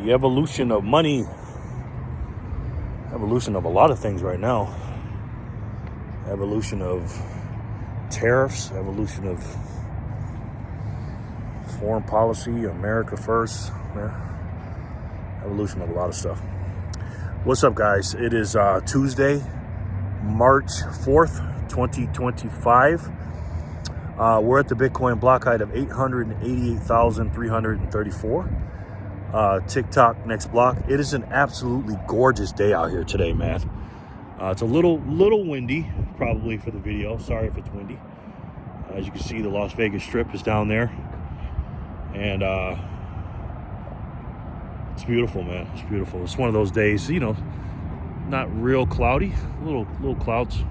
the evolution of money, evolution of a lot of things right now, evolution of tariffs, evolution of foreign policy, America first, evolution of a lot of stuff. What's up, guys? It is Tuesday, March 4th, 2025. We're at the Bitcoin block height of 888,334. TikTok next block. It is an absolutely gorgeous day out here today, man. It's a little windy, probably, for the video. Sorry if it's windy. As you can see, the Las Vegas Strip is down there, and it's beautiful, man. It's beautiful. It's one of those days, you know, not real cloudy, little clouds,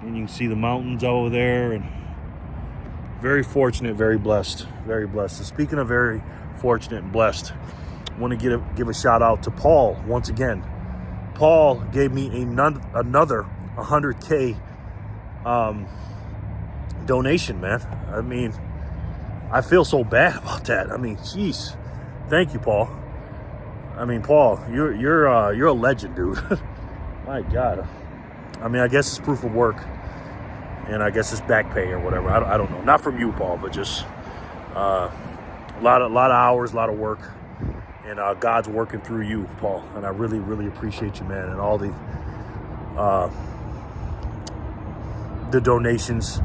and you can see the mountains over there, and very fortunate, very blessed, very blessed. And speaking of very fortunate and blessed, I want to give a shout out to Paul once again. Paul gave me another 100K donation, man. I mean, I feel so bad about that. I mean, jeez. Thank you, Paul. I mean, Paul, you're a legend, dude. My God. I mean, I guess it's proof of work, and I guess it's back pay or whatever. I don't know. Not from you, Paul, but just a lot of hours, a lot of work, and God's working through you, Paul. And I really, really appreciate you, man, and all the donations,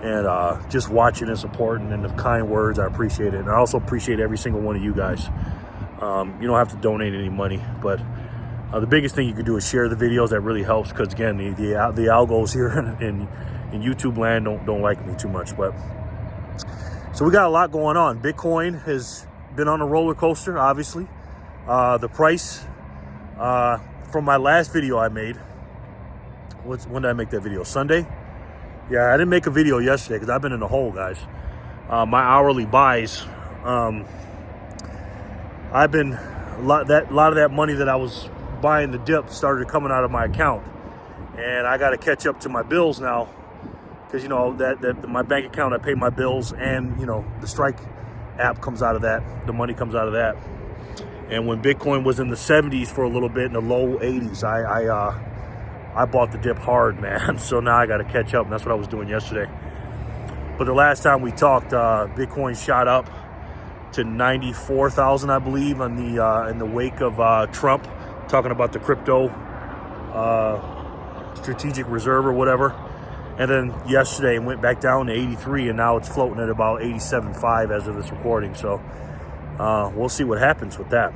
and just watching and supporting, and the kind words. I appreciate it, and I also appreciate every single one of you guys. You don't have to donate any money, but the biggest thing you can do is share the videos. That really helps, because again, the algos here in YouTube land don't like me too much. But so we got a lot going on. Bitcoin has been on a roller coaster, obviously. The price from my last video I made, when did I make that video? Sunday? Yeah, I didn't make a video yesterday because I've been in the hole, guys. My hourly buys, I've been a lot of that money that I was buying the dip started coming out of my account, and I got to catch up to my bills now, because you know that my bank account, I pay my bills, and you know the Strike app comes out of that, the money comes out of that. And when Bitcoin was in the 70s for a little bit, in the low 80s, I bought the dip hard, man. So now I got to catch up, and that's what I was doing yesterday. But the last time we talked, Bitcoin shot up to 94,000, I believe, in the wake of Trump talking about the crypto strategic reserve or whatever. And then yesterday it went back down to 83, and now it's floating at about 87.5 as of this recording. So we'll see what happens with that.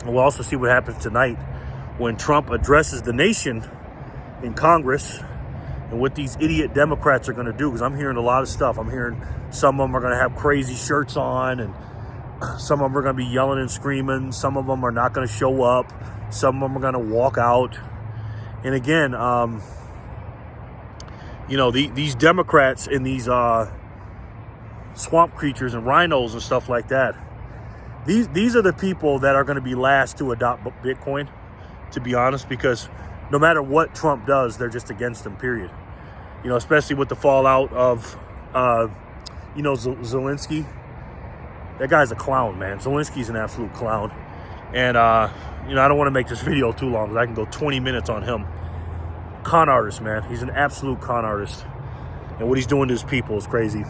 And we'll also see what happens tonight when Trump addresses the nation in Congress, and what these idiot Democrats are going to do, because I'm hearing a lot of stuff. I'm hearing some of them are going to have crazy shirts on, and some of them are going to be yelling and screaming. Some of them are not going to show up. Some of them are going to walk out. And again, you know, these Democrats and these swamp creatures and rhinos and stuff like that, these are the people that are going to be last to adopt Bitcoin, to be honest, because no matter what Trump does, they're just against him, period. You know, especially with the fallout of, you know, Zelensky. That guy's a clown, man. Zelensky's an absolute clown. And, you know, I don't want to make this video too long, because I can go 20 minutes on him. Con artist, man. He's an absolute con artist. And what he's doing to his people is crazy.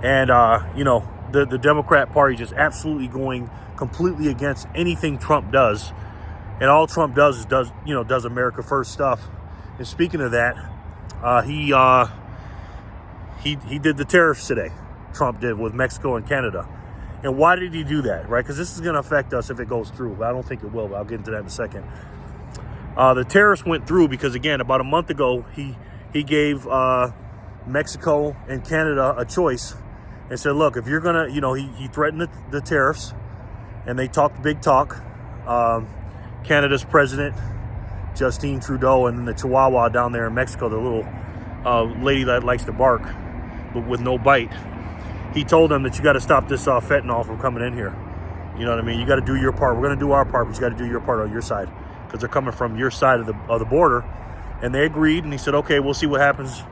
And, you know, the Democrat Party just absolutely going completely against anything Trump does. And all Trump does does America first stuff. And speaking of that, he did the tariffs today. Trump did, with Mexico and Canada. And why did he do that, right? Because this is going to affect us if it goes through. But I don't think it will, but I'll get into that in a second. The tariffs went through because, again, about a month ago, he gave Mexico and Canada a choice and said, look, if you're going to, you know, he threatened the tariffs, and they talked big talk. Canada's president, Justin Trudeau, and the Chihuahua down there in Mexico, the little lady that likes to bark but with no bite, he told them that you got to stop this fentanyl from coming in here. You know what I mean? You got to do your part. We're going to do our part, but you got to do your part on your side, because they're coming from your side of the border. And they agreed, and he said, okay, we'll see what happens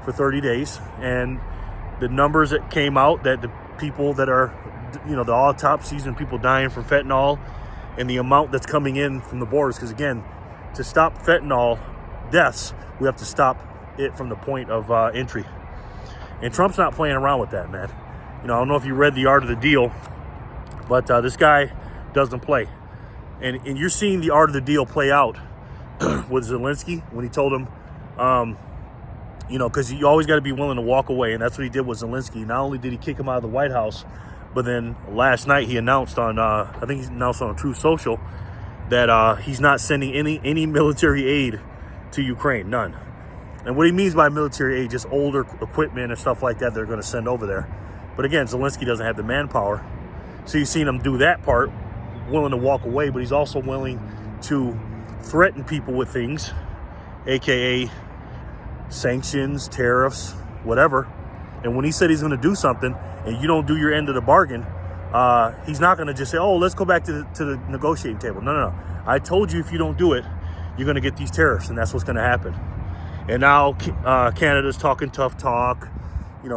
for 30 days. And the numbers that came out, that the people that are the autopsies and people dying from fentanyl and the amount that's coming in from the borders. Because again, to stop fentanyl deaths, we have to stop it from the point of entry. And Trump's not playing around with that, man. I don't know if you read The Art of the Deal, but this guy doesn't play. And you're seeing the art of the deal play out with Zelensky when he told him, because you always got to be willing to walk away. And that's what he did with Zelensky. Not only did he kick him out of the White House, but then last night he announced on, I think he announced on Truth Social, that he's not sending any military aid to Ukraine, none. And what he means by military aid, just older equipment and stuff like that they're going to send over there. But again, Zelensky doesn't have the manpower. So you've seen him do that part, willing to walk away, but he's also willing to threaten people with things, aka sanctions, tariffs, whatever. And when he said he's going to do something and you don't do your end of the bargain, he's not going to just say, oh, let's go back to the negotiating table. No. I told you if you don't do it, you're going to get these tariffs, and that's what's going to happen. And now Canada's talking tough talk.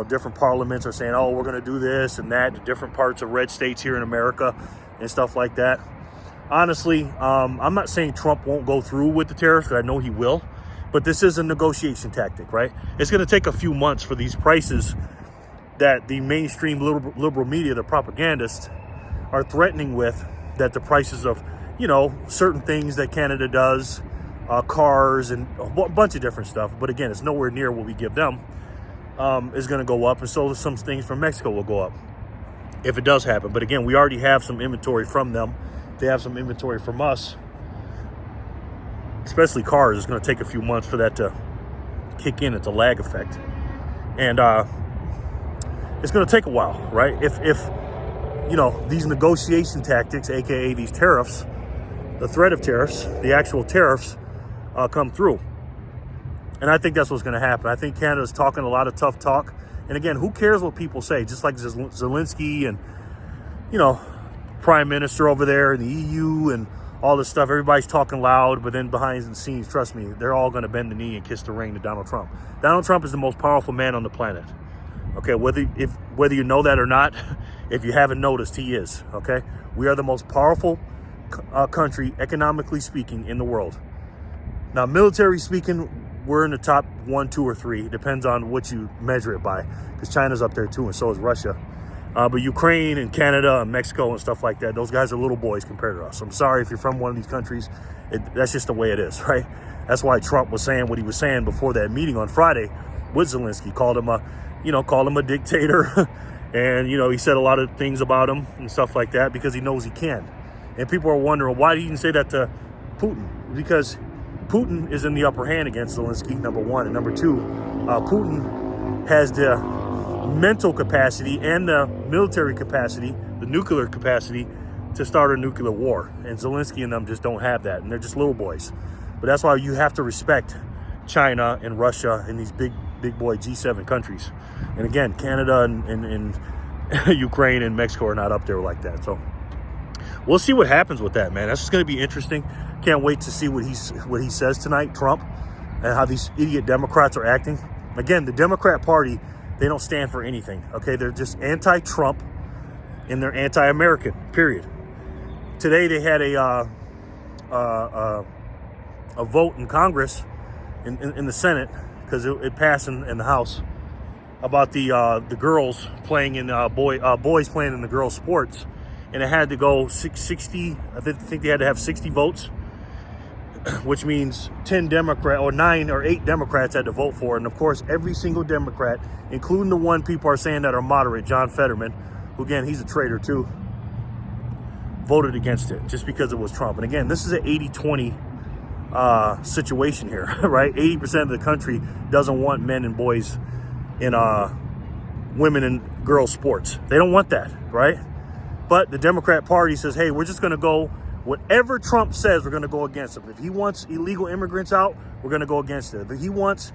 Different parliaments are saying, oh, we're going to do this and that, the different parts of red states here in America and stuff like that. Honestly, I'm not saying Trump won't go through with the tariffs, because I know he will. But this is a negotiation tactic, right? It's going to take a few months for these prices that the mainstream liberal media, the propagandists, are threatening with, that the prices of, certain things that Canada does, cars and a bunch of different stuff. But again, it's nowhere near what we give them, is going to go up. And so some things from Mexico will go up if it does happen. But again, we already have some inventory from them. They have some inventory from us. Especially cars, it's going to take a few months for that to kick in. It's a lag effect. And it's going to take a while, right? If these negotiation tactics, aka these tariffs, the threat of tariffs, the actual tariffs come through. And I think that's what's going to happen. I think Canada's talking a lot of tough talk. And again, who cares what people say? Just like Zelensky and, Prime Minister over there in the EU and all this stuff. Everybody's talking loud, but then behind the scenes, trust me, they're all going to bend the knee and kiss the ring to Donald Trump. Donald Trump is the most powerful man on the planet. Okay, whether you know that or not, if you haven't noticed, he is. Okay, we are the most powerful country, economically speaking, in the world. Now, military speaking, we're in the top 1, 2, or 3. It depends on what you measure it by, because China's up there too, and so is Russia. But Ukraine and Canada and Mexico and stuff like that, those guys are little boys compared to us. I'm sorry if you're from one of these countries. That's just the way it is, right? That's why Trump was saying what he was saying before that meeting on Friday with Zelensky. Called him a dictator. And, he said a lot of things about him and stuff like that because he knows he can. And people are wondering, why did he say that to Putin? Because Putin is in the upper hand against Zelensky, number one. And number two, Putin has the mental capacity and the military capacity, the nuclear capacity, to start a nuclear war. And Zelensky and them just don't have that. And they're just little boys. But that's why you have to respect China and Russia and these big boy G7 countries. And again, Canada and Ukraine and Mexico are not up there like that. So we'll see what happens with that, man. That's just going to be interesting. Can't wait to see what he says tonight, Trump, and how these idiot Democrats are acting. Again, the Democrat Party, they don't stand for anything. Okay, they're just anti-Trump and they're anti-American. Period. Today they had a vote in Congress, in the Senate, because it passed in the House, about the girls playing in boys playing in the girls' sports, and it had to go 60. I think they had to have 60 votes, which means 9 or 8 Democrats had to vote for it. And of course, every single Democrat, including the one people are saying that are moderate, John Fetterman, who again, he's a traitor too, voted against it just because it was Trump. And again, this is an 80-20 situation here, right? 80% of the country doesn't want men and boys in women and girls sports. They don't want that, right? But the Democrat Party says, hey, we're just going to go whatever Trump says, we're going to go against him. If he wants illegal immigrants out, we're going to go against it. If he wants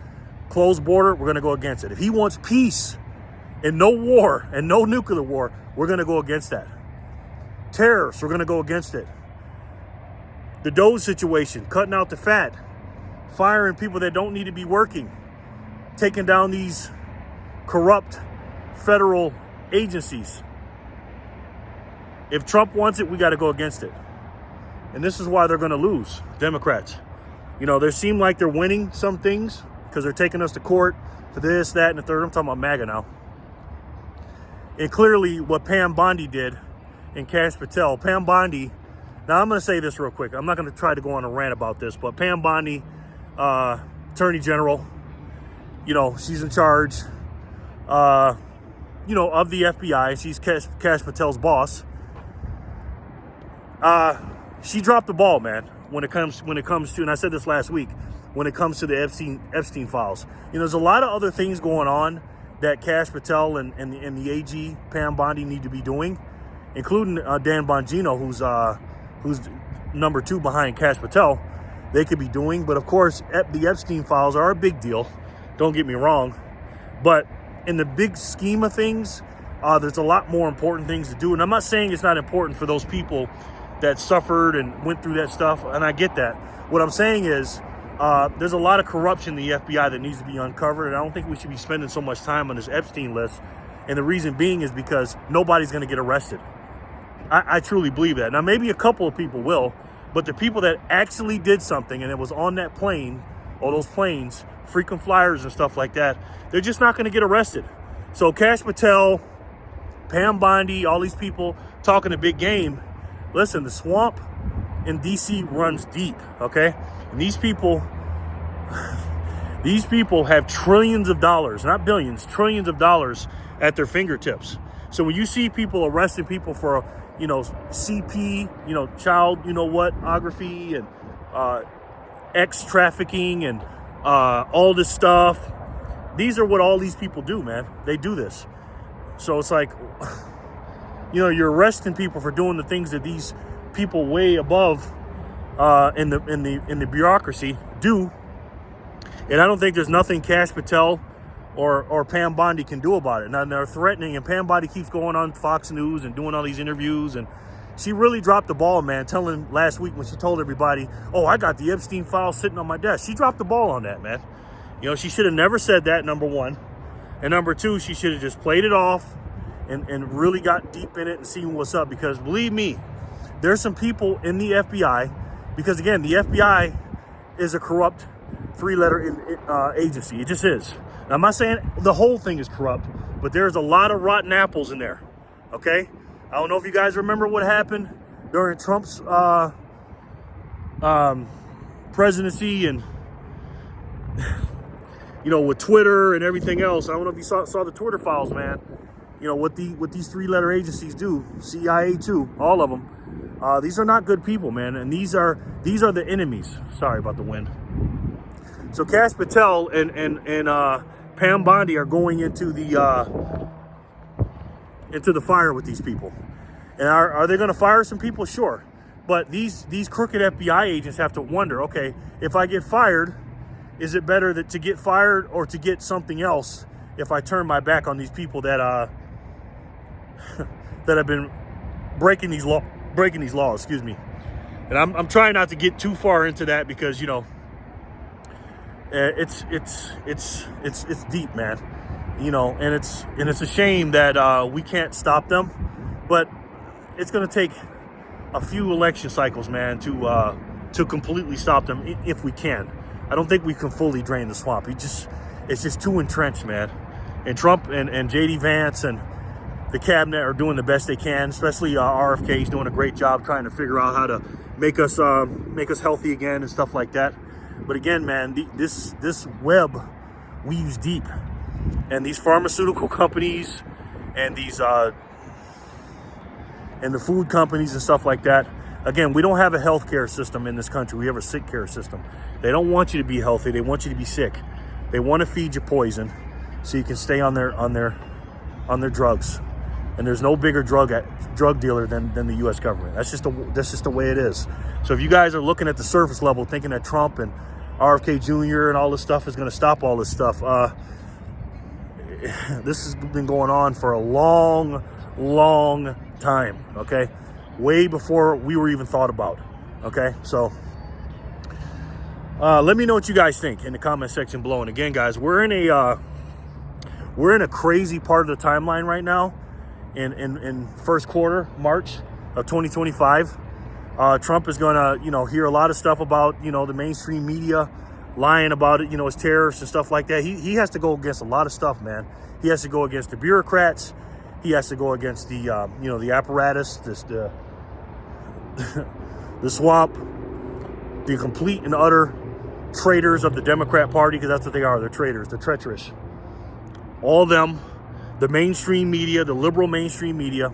closed border, we're going to go against it. If he wants peace and no war and no nuclear war, we're going to go against that. Tariffs, we're going to go against it. The Doge situation, cutting out the fat, firing people that don't need to be working, taking down these corrupt federal agencies. if Trump wants it, we got to go against it. And this is why they're going to lose, Democrats. You know, they seem like they're winning some things because they're taking us to court for this, that, and the third. I'm talking about MAGA now. And clearly what Pam Bondi did and Cash Patel, Pam Bondi, now I'm going to say this real quick. I'm not going to try to go on a rant about this, but Pam Bondi, Attorney General, you know, she's in charge, you know, of the FBI. She's Cash Patel's boss. She dropped the ball, man, when it comes to, and I said this last week, when it comes to the Epstein files. You know, there's a lot of other things going on that Cash Patel and the AG, Pam Bondi, need to be doing, including Dan Bongino, who's number 2 behind Cash Patel. They could be doing, but of course, the Epstein files are a big deal. Don't get me wrong, but in the big scheme of things, there's a lot more important things to do. And I'm not saying it's not important for those people that suffered and went through that stuff, and I get that. What I'm saying is there's a lot of corruption in the FBI that needs to be uncovered, and I don't think we should be spending so much time on this Epstein list. And the reason being is because nobody's going to get arrested. I truly believe that. Now, maybe a couple of people will, but the people that actually did something and it was on that plane, or those planes, frequent flyers and stuff like that, they're just not going to get arrested. So Cash Patel, Pam Bondi, all these people talking a big game. Listen, the swamp in DC runs deep, okay? And these people have trillions of dollars, not billions, trillions of dollars at their fingertips. So when you see people arresting people for, you know, CP, you know, child, you know what, pornography and X trafficking and all this stuff, these are what all these people do, man. They do this. So it's like, you know, you're arresting people for doing the things that these people way above in the bureaucracy do. And I don't think there's nothing Cash Patel or Pam Bondi can do about it. Now they're threatening, and Pam Bondi keeps going on Fox News and doing all these interviews, and she really dropped the ball, man, telling last week when she told everybody, oh, I got the Epstein file sitting on my desk. She dropped the ball on that, man. You know, she should have never said that, number one. And number two, she should have just played it off and really got deep in it and seen what's up. Because believe me, there's some people in the FBI, because again, the FBI is a corrupt 3-letter agency. It just is. Now, I'm not saying the whole thing is corrupt, but there's a lot of rotten apples in there, okay? I don't know if you guys remember what happened during Trump's presidency and, you know, with Twitter and everything else. I don't know if you saw the Twitter files, man. You know, what these 3-letter agencies do, CIA too, all of them. These are not good people, man, and these are the enemies. Sorry about the wind. So Cash Patel and Pam Bondi are going into the fire with these people. And are they going to fire some people? Sure. But these crooked FBI agents have to wonder, okay, if I get fired, is it better to get fired or to get something else if I turn my back on these people that that have been breaking these laws, excuse me. And I'm trying not to get too far into that because, you know, it's deep, man. You know, and it's a shame that we can't stop them, but it's going to take a few election cycles, man, to completely stop them if we can. I don't think we can fully drain the swamp. It's just too entrenched, man. And Trump and JD Vance and the cabinet are doing the best they can, especially RFK is doing a great job trying to figure out how to make us healthy again and stuff like that. But again, man, this web weaves deep, and these pharmaceutical companies and these and the food companies and stuff like that. Again, we don't have a healthcare system in this country. We have a sick care system. They don't want you to be healthy. They want you to be sick. They want to feed you poison so you can stay on their drugs. And there's no bigger drug dealer than the U.S. government. That's just the way it is. So if you guys are looking at the surface level, thinking that Trump and RFK Jr. and all this stuff is going to stop all this stuff, this has been going on for a long, long time. Okay, way before we were even thought about. Okay, so let me know what you guys think in the comment section below. And again, guys, we're in a crazy part of the timeline right now. In first quarter, March, of 2025. Trump is gonna, hear a lot of stuff about, the mainstream media lying about it, his tariffs and stuff like that. He has to go against a lot of stuff, man. He has to go against the bureaucrats. He has to go against the, the apparatus, the swamp, the complete and utter traitors of the Democrat Party, because that's what they are. They're traitors. They're treacherous. All of them, the mainstream media, the liberal mainstream media.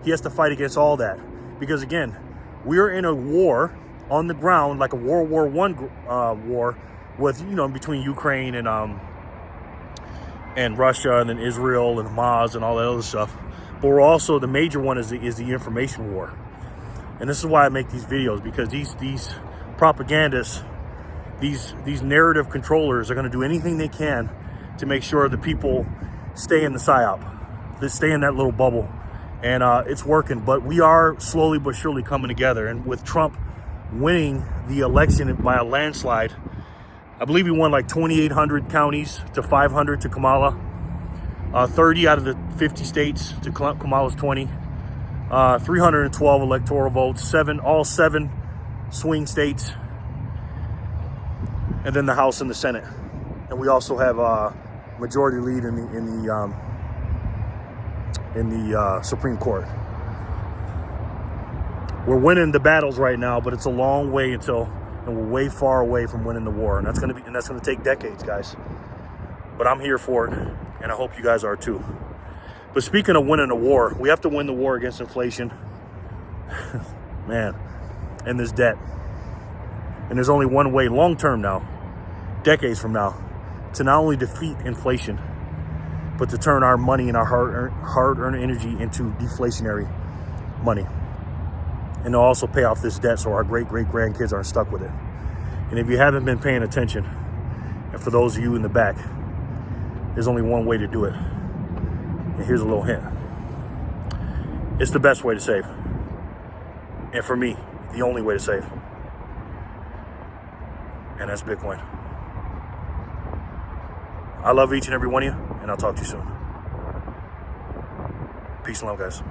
He has to fight against all that, because again, we're in a war on the ground, like a World War I war, with between Ukraine and Russia, and then Israel and Hamas and all that other stuff. But we're also, the major one is the information war, and this is why I make these videos, because these propagandists, these narrative controllers are going to do anything they can to make sure the people stay in the psyop, they stay in that little bubble. And it's working, but we are slowly but surely coming together. And with Trump winning the election by a landslide, I believe he won like 2,800 counties to 500 to Kamala, 30 out of the 50 states to Kamala's 20, 312 electoral votes, all seven swing states, and then the House and the Senate. And we also have a majority lead in the Supreme Court. We're winning the battles right now, but it's a long way and we're way far away from winning the war, and that's going to take decades, guys. But I'm here for it, and I hope you guys are too. But speaking of winning a war, we have to win the war against inflation, man, and this debt. And there's only one way, long term now, decades from now, to not only defeat inflation, but to turn our money and our hard-earned energy into deflationary money. And to also pay off this debt so our great-great-grandkids aren't stuck with it. And if you haven't been paying attention, and for those of you in the back, there's only one way to do it. And here's a little hint. It's the best way to save. And for me, the only way to save. And that's Bitcoin. I love each and every one of you, and I'll talk to you soon. Peace and love, guys.